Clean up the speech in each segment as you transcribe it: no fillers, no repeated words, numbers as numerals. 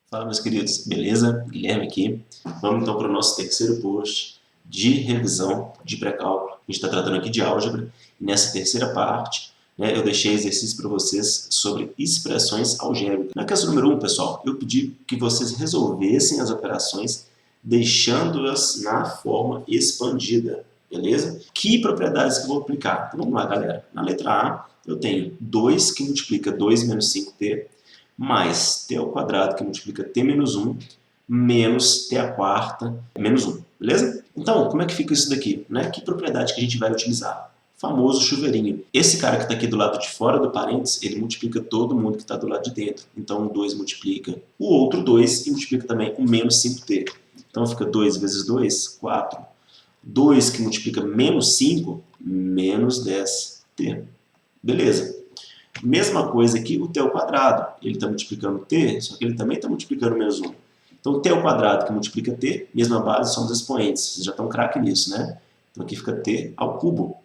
Fala, meus queridos, beleza? Guilherme aqui. Vamos então para o nosso terceiro post de revisão de pré-cálculo. A gente está tratando aqui de álgebra e nessa terceira parte, eu deixei exercício para vocês sobre expressões algébricas. Na questão número 1, pessoal, eu pedi que vocês resolvessem as operações deixando-as na forma expandida, beleza? Que propriedades que eu vou aplicar? Então vamos lá, galera. Na letra A, eu tenho 2 que multiplica 2 menos 5t, mais t ao quadrado, que multiplica t menos 1, menos t à quarta, menos 1, beleza? Então, como é que fica isso daqui? Que propriedade que a gente vai utilizar? Famoso chuveirinho. Esse cara que está aqui do lado de fora do parênteses, ele multiplica todo mundo que está do lado de dentro. Então, o 2 multiplica o outro 2 e multiplica também o menos 5t. Então, fica 2 vezes 2, 4. 2 que multiplica menos 5, menos 10t. Beleza. Mesma coisa aqui, o t ao quadrado. Ele está multiplicando t, só que ele também está multiplicando menos 1. Então, t ao quadrado que multiplica t, mesma base, são os expoentes. Vocês já estão craque nisso, né? Então, aqui fica t ao cubo.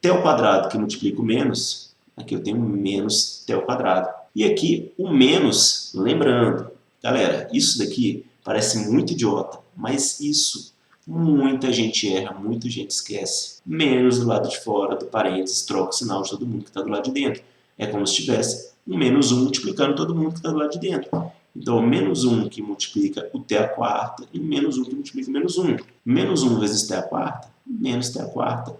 T ao quadrado que multiplica o menos, aqui eu tenho menos t ao quadrado. E aqui, o menos, lembrando, galera, isso daqui parece muito idiota, mas isso muita gente erra, muita gente esquece. Menos do lado de fora do parênteses, troca o sinal de todo mundo que está do lado de dentro. É como se tivesse um menos 1 multiplicando todo mundo que está do lado de dentro. Então, o menos 1 que multiplica o t à quarta e o menos 1 que multiplica o menos 1. Menos 1 vezes t à quarta, menos t à quarta.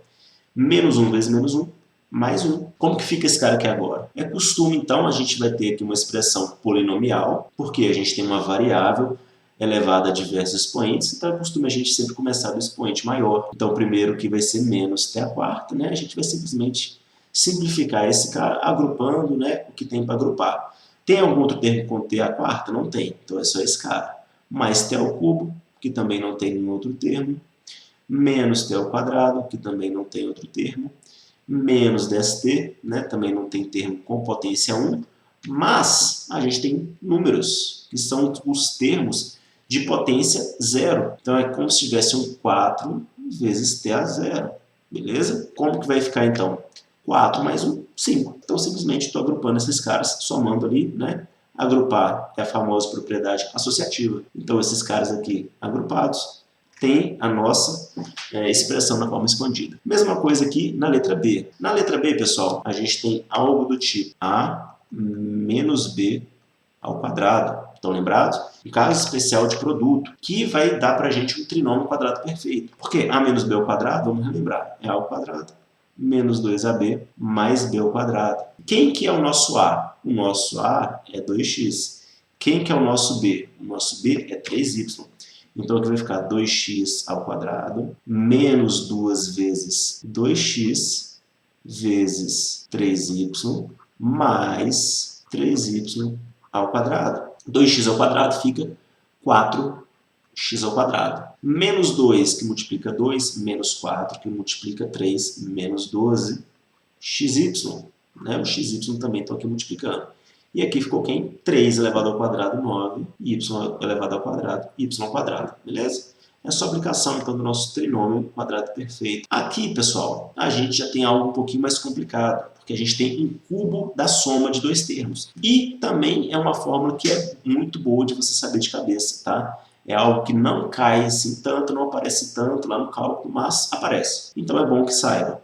Menos 1 vezes menos 1, mais 1. Como que fica esse cara aqui agora? É costume, então, a gente vai ter aqui uma expressão polinomial, porque a gente tem uma variável elevada a diversos expoentes, então é costume a gente sempre começar do expoente maior. Então, o primeiro que vai ser menos t à quarta, a gente vai simplesmente simplificar esse cara agrupando o que tem para agrupar. Tem algum outro termo com t à quarta? Não tem, então é só esse cara. Mais t ao cubo, que também não tem nenhum outro termo. Menos t ao quadrado, que também não tem outro termo. Menos 10t, também não tem termo com potência 1. Mas a gente tem números, que são os termos de potência 0. Então é como se tivesse um 4 vezes t a 0. Beleza? Como que vai ficar então? 4 mais 1, 5. Então, simplesmente estou agrupando esses caras, somando ali, Agrupar é a famosa propriedade associativa. Então, esses caras aqui agrupados têm a nossa expressão na forma expandida. Mesma coisa aqui na letra B. Na letra B, pessoal, a gente tem algo do tipo A menos B ao quadrado. Estão lembrados? Um caso especial de produto, que vai dar para a gente um trinômio quadrado perfeito. Porque A menos B ao quadrado, vamos relembrar, é A ao quadrado menos 2ab mais b ao quadrado. Quem que é o nosso A? O nosso A é 2x. Quem que é o nosso B? O nosso B é 3y. Então aqui vai ficar 2x ao quadrado menos 2 vezes 2x vezes 3y mais 3y ao quadrado. 2x ao quadrado fica 4x ao quadrado. Menos 2 que multiplica 2, menos 4 que multiplica 3, menos 12, xy. O xy também estou aqui multiplicando. E aqui ficou quem? 3 elevado ao quadrado, 9, y elevado ao quadrado, y ao quadrado. Beleza? É só aplicação, então, do nosso trinômio quadrado perfeito. Aqui, pessoal, a gente já tem algo um pouquinho mais complicado, porque a gente tem um cubo da soma de dois termos. E também é uma fórmula que é muito boa de você saber de cabeça, tá? É algo que não cai assim tanto, não aparece tanto lá no cálculo, mas aparece. Então é bom que saiba.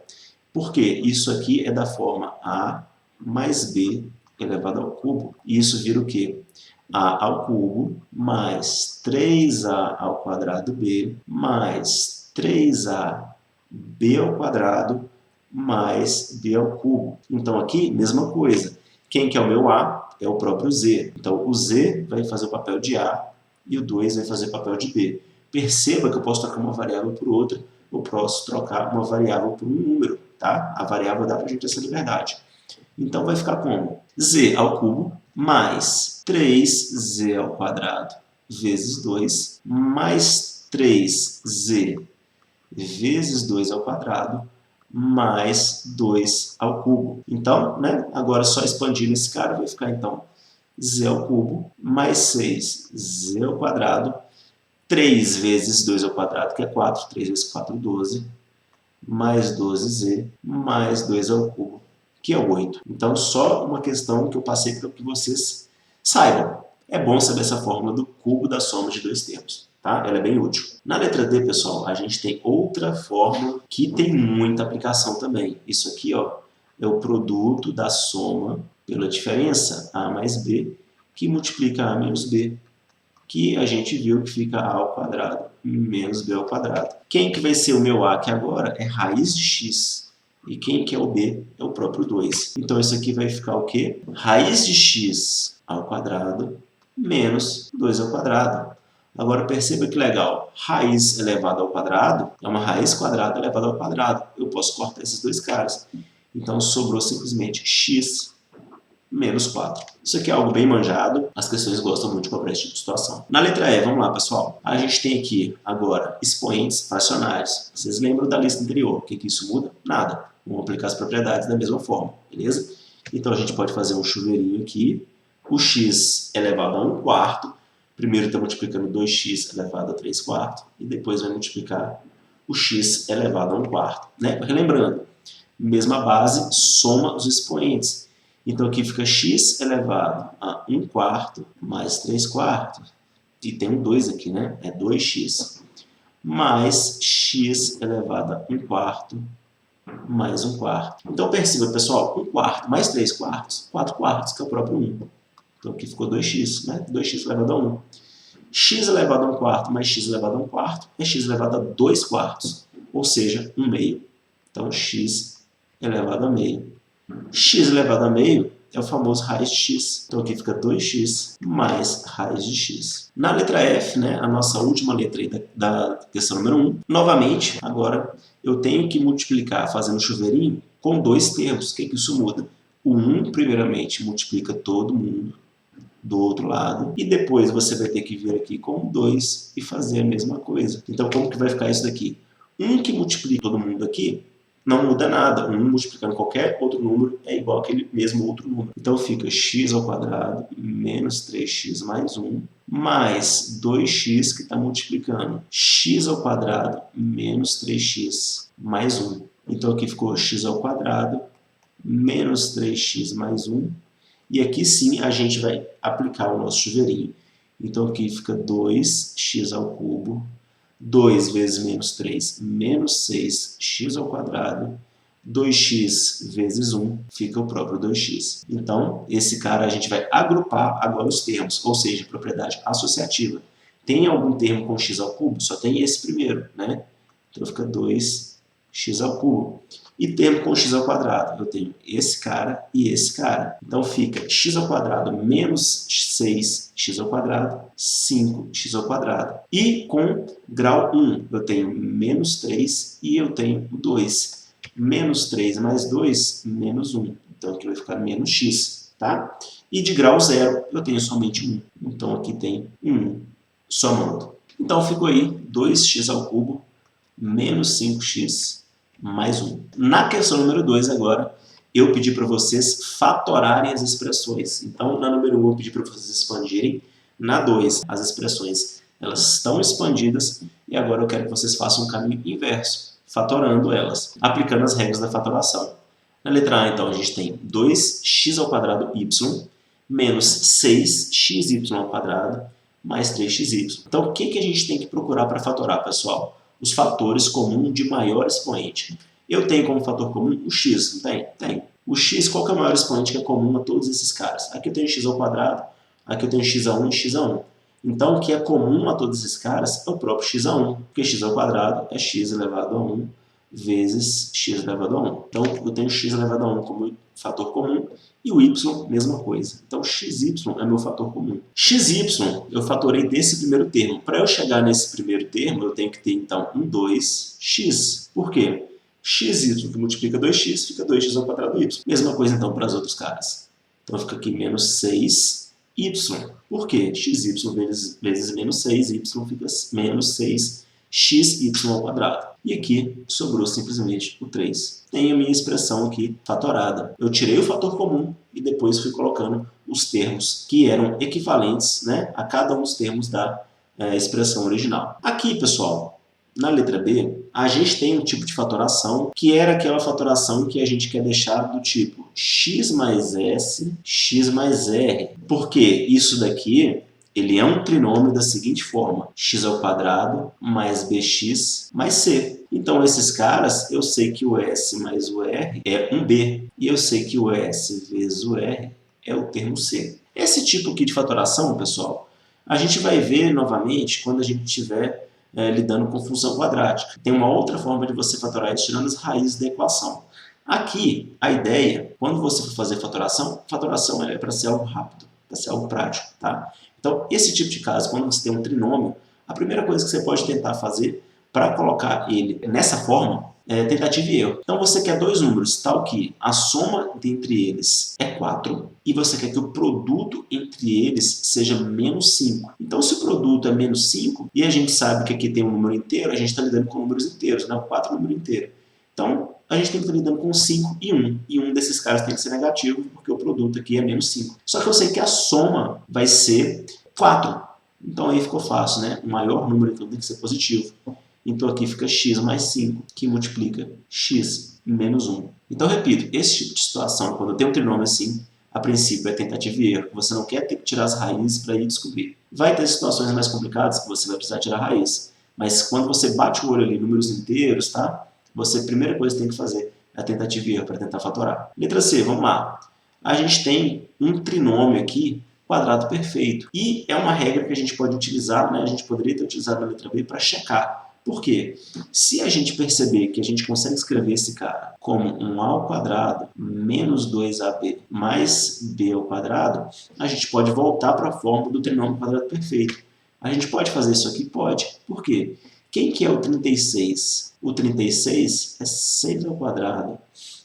Porque isso aqui é da forma A mais B elevado ao cubo. E isso vira o quê? A ao cubo mais 3A ao quadrado B mais 3AB ao quadrado mais B ao cubo. Então aqui, mesma coisa. Quem que é o meu A? É o próprio Z. Então o Z vai fazer o papel de A e o 2 vai fazer papel de B. Perceba que eu posso trocar uma variável por outra, eu posso trocar uma variável por um número, tá? A variável dá para a gente essa liberdade. Então vai ficar como? Z ao cubo mais 3z ao quadrado vezes 2 mais 3z vezes 2 ao quadrado mais 2 ao cubo. Então, agora só expandindo esse cara vai ficar então z ao cubo, mais 6z ao quadrado, 3 vezes 2 ao quadrado, que é 4, 3 vezes 4, 12, mais 12z, mais 2 ao cubo, que é 8. Então, só uma questão que eu passei para que vocês saibam. É bom saber essa fórmula do cubo da soma de dois termos, tá? Ela é bem útil. Na letra D, pessoal, a gente tem outra fórmula que tem muita aplicação também. Isso aqui, ó, é o produto da soma pela diferença, A mais B, que multiplica A menos B, que a gente viu que fica A ao quadrado menos B ao quadrado. Quem que vai ser o meu A aqui agora é raiz de x. E quem que é o B é o próprio 2. Então isso aqui vai ficar o quê? Raiz de x ao quadrado menos 2 ao quadrado. Agora perceba que legal, raiz elevada ao quadrado é uma raiz quadrada elevada ao quadrado. Eu posso cortar esses dois caras. Então sobrou simplesmente x menos 4. Isso aqui é algo bem manjado, as questões gostam muito de cobrar esse tipo de situação. Na letra E, vamos lá, pessoal. A gente tem aqui agora expoentes fracionários. Vocês lembram da lista anterior? O que isso muda? Nada. Vamos aplicar as propriedades da mesma forma, beleza? Então a gente pode fazer um chuveirinho aqui. O x elevado a 1 quarto. Primeiro está multiplicando 2x elevado a 3 quartos. E depois vai multiplicar o x elevado a 1 quarto. Né? Relembrando, mesma base, soma os expoentes. Então aqui fica x elevado a 1 quarto mais 3 quartos. E tem um 2 aqui, né? É 2x. Mais x elevado a 1 quarto mais 1 quarto. Então perceba, pessoal, 1 quarto mais 3 quartos, 4 quartos, que é o próprio 1. Então aqui ficou 2x, né? 2x elevado a 1. X elevado a 1 quarto mais x elevado a 1 quarto é x elevado a 2 quartos, ou seja, 1 meio. Então x elevado a meio. X elevado a meio é o famoso raiz de x. Então aqui fica 2x mais raiz de x. Na letra F, né, a nossa última letra aí da questão número 1, novamente, agora eu tenho que multiplicar fazendo chuveirinho com dois termos. O que isso muda? O 1, primeiramente, multiplica todo mundo do outro lado, e depois você vai ter que vir aqui com 2 e fazer a mesma coisa. Então como que vai ficar isso daqui? 1 que multiplica todo mundo aqui, não muda nada. 1 multiplicando qualquer outro número é igual àquele mesmo outro número. Então fica x ao quadrado menos 3x mais 1 mais 2x que está multiplicando x ao quadrado menos 3x mais 1. Então aqui ficou x ao quadrado menos 3x mais 1. E aqui sim a gente vai aplicar o nosso chuveirinho. Então aqui fica 2x ao cubo. 2 vezes menos 3, menos 6x ao quadrado, 2x vezes 1 fica o próprio 2x. Então, esse cara a gente vai agrupar agora os termos, ou seja, propriedade associativa. Tem algum termo com x ao cubo? Só tem esse primeiro, né? Então fica 2x ao cubo. E termo com x ao quadrado, eu tenho esse cara e esse cara. Então fica x ao quadrado menos 6x ao quadrado, 5x ao quadrado. E com grau 1, eu tenho menos 3 e eu tenho 2. Menos 3 mais 2, menos 1. Então aqui vai ficar menos x, tá? E de grau 0, eu tenho somente 1. Então aqui tem 1 somando. Então ficou aí 2x ao cubo menos 5x mais 1. Na questão número 2 agora, eu pedi para vocês fatorarem as expressões. Então, na número 1 eu pedi para vocês expandirem. Na 2, as expressões elas estão expandidas. E agora eu quero que vocês façam um caminho inverso, fatorando elas, aplicando as regras da fatoração. Na letra A, então, a gente tem 2x ao quadrado y menos 6xy ao quadrado mais 3xy. Então, o que a gente tem que procurar para fatorar, pessoal? Os fatores comuns de maior expoente. Eu tenho como fator comum o x, não tem? Tem. O x, qual que é o maior expoente que é comum a todos esses caras? Aqui eu tenho x ao quadrado, aqui eu tenho x a 1 e x a 1. Então, o que é comum a todos esses caras é o próprio x a 1, porque x ao quadrado é x elevado a 1 vezes x elevado a 1. Então, eu tenho x elevado a 1 como fator comum e o y, mesma coisa. Então, xy é meu fator comum. Xy, eu fatorei desse primeiro termo. Para eu chegar nesse primeiro termo, eu tenho que ter, então, um 2x. Por quê? Xy, que multiplica 2x, fica 2x ao quadrado y. Mesma coisa, então, para os outros caras. Então, fica aqui menos 6y. Por quê? Xy vezes menos 6y fica menos 6xy ao quadrado. E aqui sobrou simplesmente o 3. Tenho a minha expressão aqui fatorada. Eu tirei o fator comum e depois fui colocando os termos que eram equivalentes, né, a cada um dos termos da expressão original. Aqui, pessoal, na letra B, a gente tem um tipo de fatoração que era aquela fatoração que a gente quer deixar do tipo x mais s, x mais r. Porque isso daqui ele é um trinômio da seguinte forma: x ao quadrado mais bx mais c. Então, esses caras, eu sei que o S mais o R é um B. E eu sei que o S vezes o R é o termo C. Esse tipo aqui de fatoração, pessoal, a gente vai ver novamente quando a gente estiver lidando com função quadrática. Tem uma outra forma de você fatorar isso tirando as raízes da equação. Aqui, a ideia, quando você for fazer fatoração é para ser algo rápido, para ser algo prático, tá? Então, esse tipo de caso, quando você tem um trinômio, a primeira coisa que você pode tentar fazer para colocar ele nessa forma é tentativa e erro. Então, você quer dois números, tal que a soma entre eles é 4 e você quer que o produto entre eles seja menos 5. Então, se o produto é menos 5 e a gente sabe que aqui tem um número inteiro, a gente está lidando com números inteiros, né? O 4 é um número inteiro. Então, a gente tem que estar lidando com 5 e 1. E um desses caras tem que ser negativo, porque o produto aqui é menos 5. Só que eu sei que a soma vai ser 4. Então aí ficou fácil, né? O maior número então tem que ser positivo. Então aqui fica x mais 5, que multiplica x menos 1. Então, repito, esse tipo de situação, quando eu tenho um trinômio assim, a princípio é tentativa e erro. Você não quer ter que tirar as raízes para ir descobrir. Vai ter situações mais complicadas que você vai precisar tirar a raiz. Mas quando você bate o olho ali, números inteiros, tá? Você, a primeira coisa que tem que fazer é a tentativa e erro para tentar fatorar. Letra C, vamos lá. A gente tem um trinômio aqui, quadrado perfeito. E é uma regra que a gente pode utilizar, né? A gente poderia ter utilizado na letra B para checar. Por quê? Se a gente perceber que a gente consegue escrever esse cara como um a ao quadrado menos 2ab mais b ao quadrado, a gente pode voltar para a fórmula do trinômio quadrado perfeito. A gente pode fazer isso aqui? Pode. Por quê? Quem que é o 36? O 36 é 6 ao quadrado.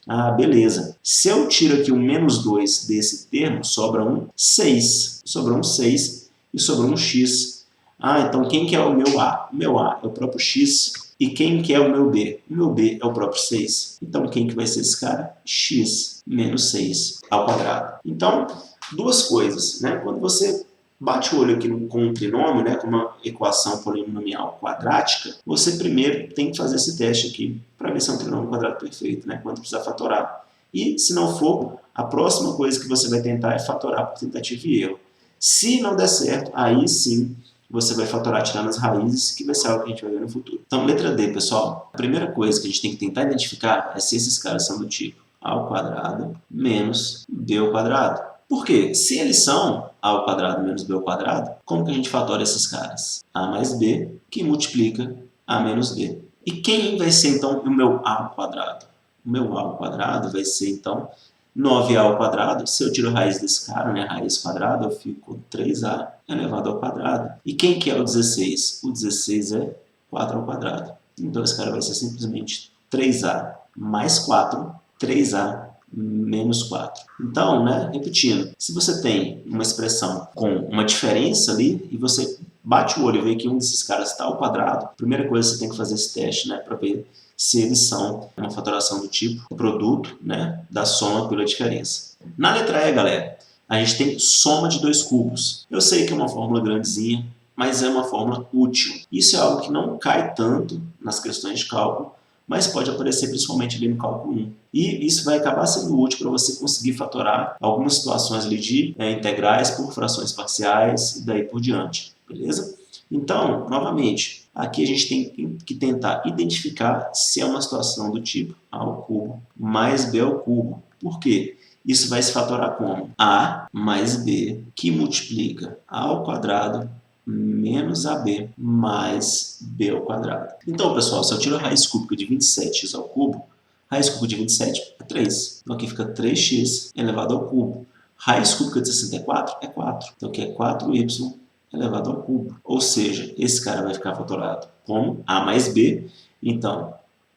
Ah, beleza. Se eu tiro aqui um menos 2 desse termo, sobra um 6. Sobra um 6 e sobra um x. Ah, então quem que é o meu A? O meu A é o próprio x. E quem que é o meu B? O meu B é o próprio 6. Então quem que vai ser esse cara? X menos 6 ao quadrado. Então, duas coisas, né? Quando você bate o olho aqui com um trinômio, né, com uma equação polinomial quadrática, você primeiro tem que fazer esse teste aqui para ver se é um trinômio quadrado perfeito, né, quando precisar fatorar. E, se não for, a próxima coisa que você vai tentar é fatorar por tentativa e erro. Se não der certo, aí sim você vai fatorar tirando as raízes, que vai ser algo que a gente vai ver no futuro. Então, letra D, pessoal. A primeira coisa que a gente tem que tentar identificar é se esses caras são do tipo a ao quadrado menos b ao quadrado. Por quê? Se eles são a ao quadrado menos b ao quadrado, como que a gente fatora esses caras? A mais b, que multiplica a menos b. E quem vai ser, então, o meu a ao quadrado? O meu a ao quadrado vai ser, então, 9a ao quadrado. Se eu tiro a raiz desse cara, né, raiz quadrada, eu fico com 3a elevado ao quadrado. E quem que é o 16? O 16 é 4 ao quadrado. Então, esse cara vai ser simplesmente 3a mais 4, 3a menos 4. Então, né, repetindo, se você tem uma expressão com uma diferença ali e você bate o olho e vê que um desses caras está ao quadrado, a primeira coisa que você tem que fazer esse teste, né, para ver se eles são uma fatoração do tipo produto, né, da soma pela diferença. Na letra E, galera, a gente tem soma de dois cubos. Eu sei que é uma fórmula grandezinha, mas é uma fórmula útil. Isso é algo que não cai tanto nas questões de cálculo, mas pode aparecer principalmente ali no cálculo 1. E isso vai acabar sendo útil para você conseguir fatorar algumas situações ali de integrais por frações parciais e daí por diante, beleza? Então, novamente, aqui a gente tem que tentar identificar se é uma situação do tipo a ao cubo mais b ao cubo. Por quê? Isso vai se fatorar como a mais b, que multiplica a ao quadrado menos ab mais b ao quadrado. Então, pessoal, se eu tiro a raiz cúbica de 27x ao cubo, raiz cúbica de 27 é 3. Então, aqui fica 3x elevado ao cubo. Raiz cúbica de 64 é 4. Então, aqui é 4y elevado ao cubo. Ou seja, esse cara vai ficar fatorado como a mais b. Então,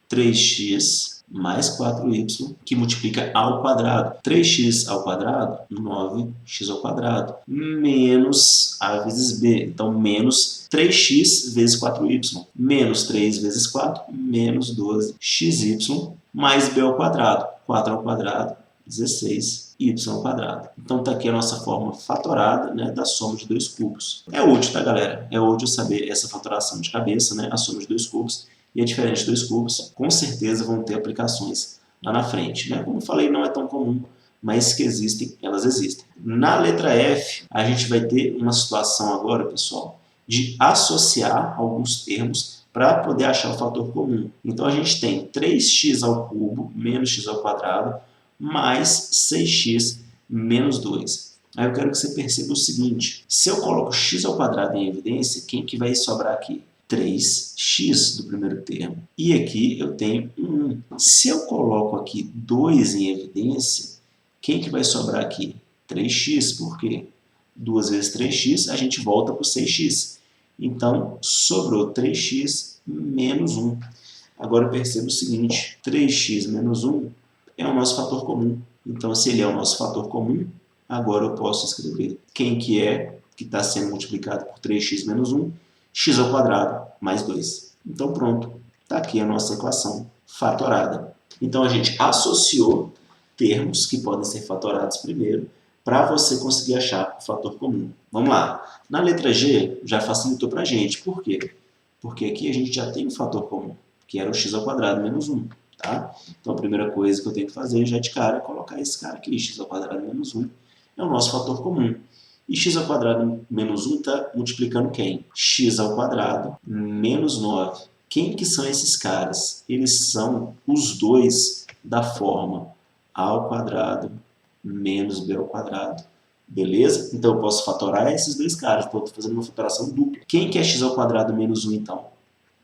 3x mais 4y, que multiplica a ao quadrado. 3x ao quadrado, 9x ao quadrado, menos a vezes b. Então, menos 3x vezes 4y, menos 3 vezes 4, menos 12xy, mais b ao quadrado. 4 ao quadrado, 16y ao quadrado. Então, está aqui a nossa forma fatorada, né, da soma de dois cubos. É útil, tá, galera? É útil saber essa fatoração de cabeça, né, a soma de dois cubos. E a diferença de dois cubos, com certeza, vão ter aplicações lá na frente, né? Como eu falei, não é tão comum, mas que existem, elas existem. Na letra F, a gente vai ter uma situação agora, pessoal, de associar alguns termos para poder achar o fator comum. Então, a gente tem 3x ao cubo menos x ao quadrado mais 6x menos 2. Aí eu quero que você perceba o seguinte, se eu coloco x ao quadrado em evidência, quem que vai sobrar aqui? 3x do primeiro termo. E aqui eu tenho 1. Se eu coloco aqui 2 em evidência, quem que vai sobrar aqui? 3x, por quê? 2 vezes 3x, a gente volta para o 6x. Então, sobrou 3x menos 1. Agora perceba o seguinte, 3x menos 1 é o nosso fator comum. Então, se ele é o nosso fator comum, agora eu posso escrever quem que é que está sendo multiplicado por 3x menos 1, x ao quadrado mais 2. Então, pronto. Está aqui a nossa equação fatorada. Então, a gente associou termos que podem ser fatorados primeiro para você conseguir achar o fator comum. Vamos lá. Na letra G, já facilitou para a gente. Por quê? Porque aqui a gente já tem um fator comum, que era o x ao quadrado menos 1. Tá? Então, a primeira coisa que eu tenho que fazer já de cara é colocar esse cara aqui, x ao quadrado menos 1, é o nosso fator comum. E x ao quadrado menos 1 está multiplicando quem? X ao quadrado menos 9. Quem que são esses caras? Eles são os dois da forma a ao quadrado menos b ao quadrado. Beleza? Então eu posso fatorar esses dois caras. Estou fazendo uma fatoração dupla. Quem que é x ao quadrado menos 1 então?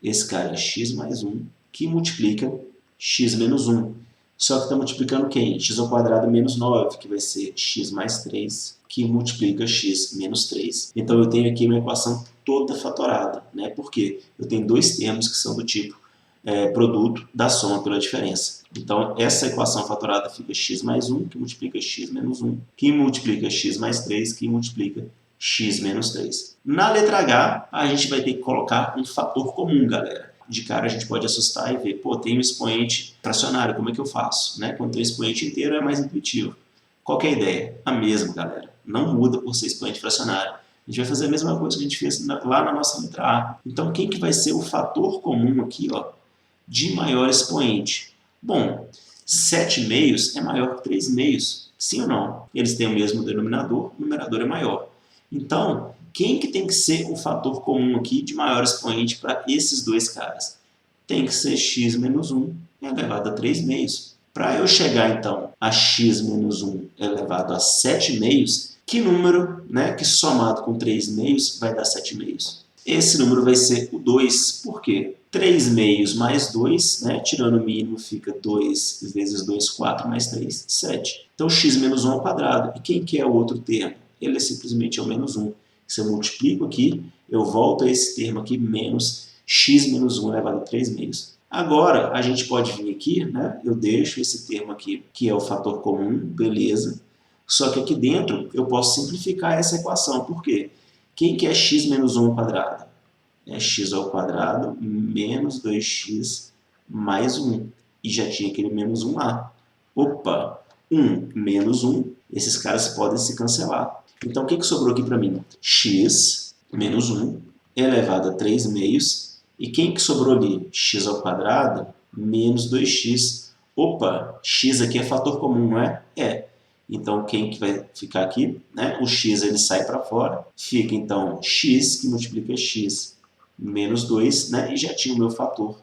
Esse cara é x mais 1, que multiplica x menos 1. Só que está multiplicando quem? X ao quadrado menos 9, que vai ser x mais 3, que multiplica x menos 3. Então eu tenho aqui uma equação toda fatorada. Né? Por quê? Eu tenho dois termos que são do tipo produto da soma pela diferença. Então essa equação fatorada fica x mais 1, que multiplica x menos 1, que multiplica x mais 3, que multiplica x menos 3. Na letra H, a gente vai ter que colocar um fator comum, galera. De cara a gente pode assustar e ver, pô, tem um expoente fracionário, como é que eu faço? Né? Quando tem um expoente inteiro é mais intuitivo. Qual que é a ideia? A mesma, galera. Não muda por ser expoente fracionário. A gente vai fazer a mesma coisa que a gente fez lá na nossa letra A. Então, quem que vai ser o fator comum aqui, ó, de maior expoente? Bom, 7 meios é maior que 3 meios. Sim ou não? Eles têm o mesmo denominador, o numerador é maior. Então, quem que tem que ser o fator comum aqui de maior expoente para esses dois caras? Tem que ser x menos 1 elevado a 3 meios. Para eu chegar, então, a x menos 1 elevado a 7 meios, que número, né, que somado com 3 meios vai dar 7 meios? Esse número vai ser o 2. Por quê? 3 meios mais 2, né, tirando o mínimo, fica 2 vezes 2, 4, mais 3, 7. Então, x menos 1 ao quadrado. E quem que é o outro termo? Ele é simplesmente o menos 1. Se eu multiplico aqui, eu volto a esse termo aqui, menos x menos 1 elevado a 3 meios. Agora, a gente pode vir aqui, né? Eu deixo esse termo aqui, que é o fator comum, beleza. Só que aqui dentro, eu posso simplificar essa equação. Por quê? Quem que é x menos 1 ao quadrado? É x ao quadrado menos 2x mais 1. E já tinha aquele menos 1 lá. Opa! 1 menos 1, esses caras podem se cancelar. Então, o que sobrou aqui para mim? X menos 1 elevado a 3 meios. E quem que sobrou ali? X ao quadrado menos 2x. Opa, x aqui é fator comum, não é? É. Então, quem que vai ficar aqui? Né? O x ele sai para fora. Fica, então, x que multiplica x menos 2. Né? E já tinha o meu fator.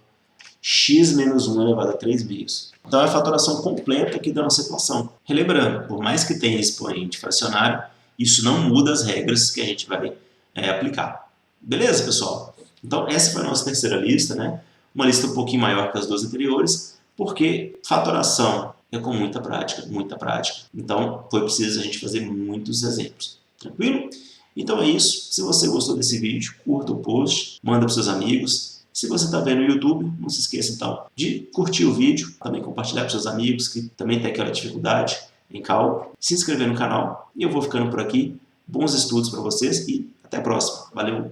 X menos 1 elevado a 3 meios. Então, é a fatoração completa aqui da nossa equação. Relembrando, por mais que tenha expoente fracionário, isso não muda as regras que a gente vai aplicar. Beleza, pessoal? Então, essa foi a nossa terceira lista, né? Uma lista um pouquinho maior que as duas anteriores, porque fatoração é com muita prática, muita prática. Então, foi preciso a gente fazer muitos exemplos. Tranquilo? Então é isso. Se você gostou desse vídeo, curta o post, manda para os seus amigos. Se você está vendo no YouTube, não se esqueça então de curtir o vídeo, também compartilhar com seus amigos que também tem aquela dificuldade em cálculo, se inscrever no canal. E eu vou ficando por aqui. Bons estudos para vocês e até a próxima. Valeu!